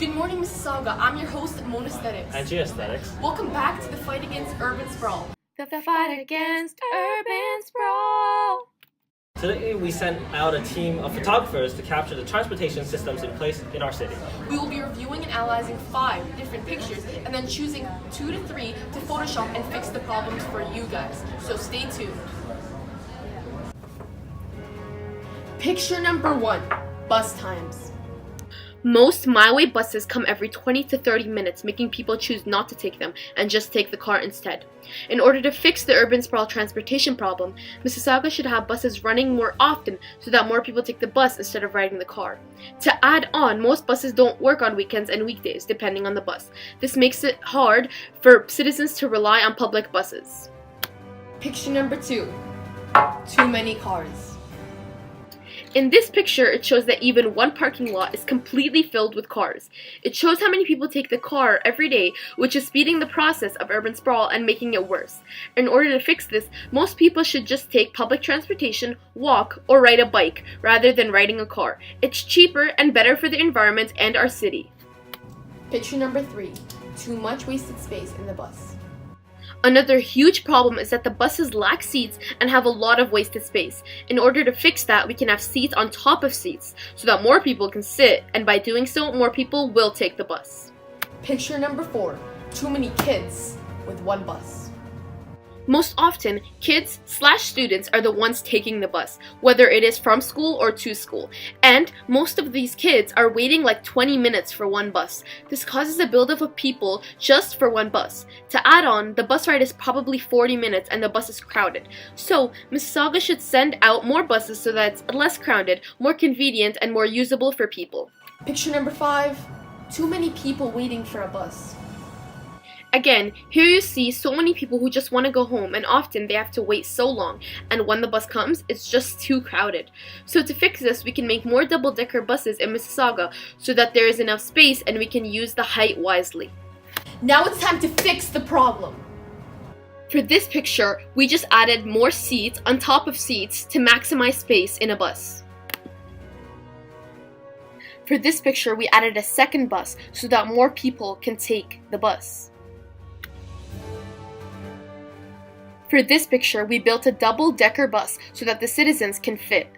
Good morning, Mississauga. I'm your host, Monaesthetics. And Geoaesthetics. Welcome back to the fight against urban sprawl. The fight against urban sprawl. Today we sent out a team of photographers to capture the transportation systems in place in our city. We will be reviewing and analyzing 5 different pictures and then choosing 2 to 3 to Photoshop and fix the problems for you guys. So stay tuned. Picture number 1, bus times. Most MyWay buses come every 20 to 30 minutes, making people choose not to take them and just take the car instead. In order to fix the urban sprawl transportation problem, Mississauga should have buses running more often so that more people take the bus instead of riding the car. To add on, most buses don't work on weekends and weekdays, depending on the bus. This makes it hard for citizens to rely on public buses. Picture number 2, too many cars. In this picture, it shows that even one parking lot is completely filled with cars. It shows how many people take the car every day, which is speeding the process of urban sprawl and making it worse. In order to fix this, most people should just take public transportation, walk, or ride a bike, rather than riding a car. It's cheaper and better for the environment and our city. Picture number 3, too much wasted space in the bus. Another huge problem is that the buses lack seats and have a lot of wasted space. In order to fix that, we can have seats on top of seats so that more people can sit, and by doing so, more people will take the bus. Picture number 4, too many kids with one bus. Most often, kids/students are the ones taking the bus, whether it is from school or to school. And most of these kids are waiting like 20 minutes for one bus. This causes a buildup of people just for one bus. To add on, the bus ride is probably 40 minutes and the bus is crowded. So, Mississauga should send out more buses so that it's less crowded, more convenient, and more usable for people. Picture number 5, too many people waiting for a bus. Again, here you see so many people who just want to go home, and often they have to wait so long, and when the bus comes, it's just too crowded. So to fix this, we can make more double-decker buses in Mississauga so that there is enough space and we can use the height wisely. Now it's time to fix the problem. For this picture, we just added more seats on top of seats to maximize space in a bus. For this picture, we added a second bus so that more people can take the bus. For this picture, we built a double-decker bus so that the citizens can fit.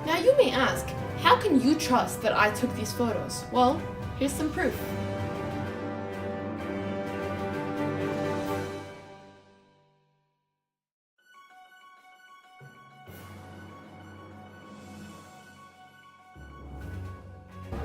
Now you may ask, how can you trust that I took these photos? Well, here's some proof.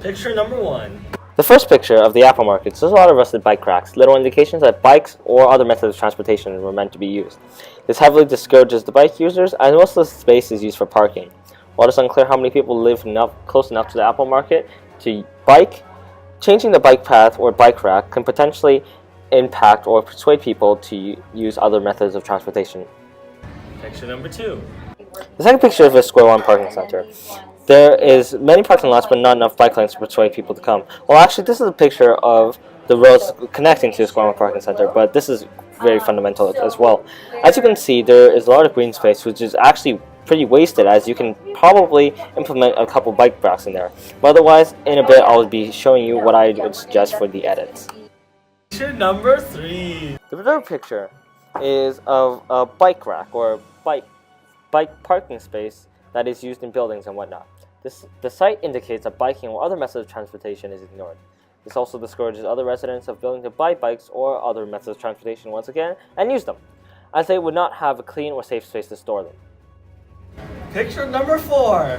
Picture number 1. The first picture of the Apple Market shows a lot of rusted bike cracks, little indications that bikes or other methods of transportation were meant to be used. This heavily discourages the bike users, as most of the space is used for parking. While it is unclear how many people live close enough to the Apple Market to bike, changing the bike path or bike rack can potentially impact or persuade people to use other methods of transportation. Picture number 2. The second picture is a Square One parking center. There is many parking lots but not enough bike lanes to persuade people to come. Well, actually, this is a picture of the roads connecting to the Square One parking center, but this is very fundamental as well. As you can see, there is a lot of green space, which is actually pretty wasted, as you can probably implement a couple bike racks in there. But otherwise, in a bit, I'll be showing you what I would suggest for the edits. Picture number 3. The third picture is of a bike rack or bike parking space that is used in buildings and whatnot. The site indicates that biking or other methods of transportation is ignored. This also discourages other residents of building to buy bikes or other methods of transportation once again and use them, as they would not have a clean or safe space to store them. Picture number 4.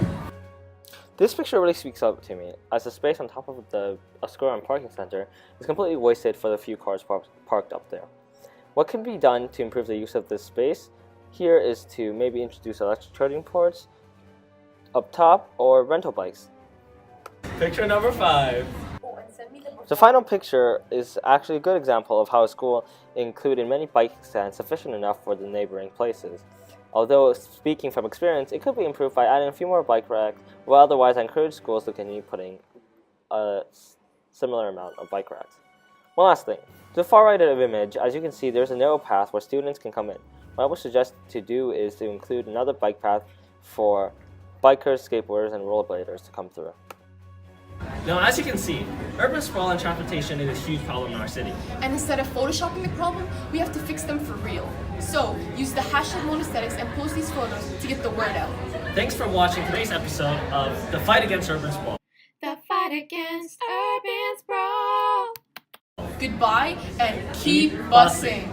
This picture really speaks up to me, as the space on top of the Square One parking center is completely wasted for the few cars parked up there. What can be done to improve the use of this space here is to maybe introduce electric charging ports up top or rental bikes. Picture number 5. The final picture is actually a good example of how a school included many bike stands sufficient enough for the neighboring places. Although, speaking from experience, it could be improved by adding a few more bike racks, while otherwise I encourage schools to continue putting a similar amount of bike racks. One last thing. To the far right of the image, as you can see, there's a narrow path where students can come in. What I would suggest to do is to include another bike path for bikers, skateboarders, and rollerbladers to come through. Now, as you can see, urban sprawl and transportation is a huge problem in our city. And instead of photoshopping the problem, we have to fix them for real. So, use the hashtag #MonaAesthetics and post these photos to get the word out. Thanks for watching today's episode of The Fight Against Urban Sprawl. The fight against urban sprawl. Goodbye and keep bussing.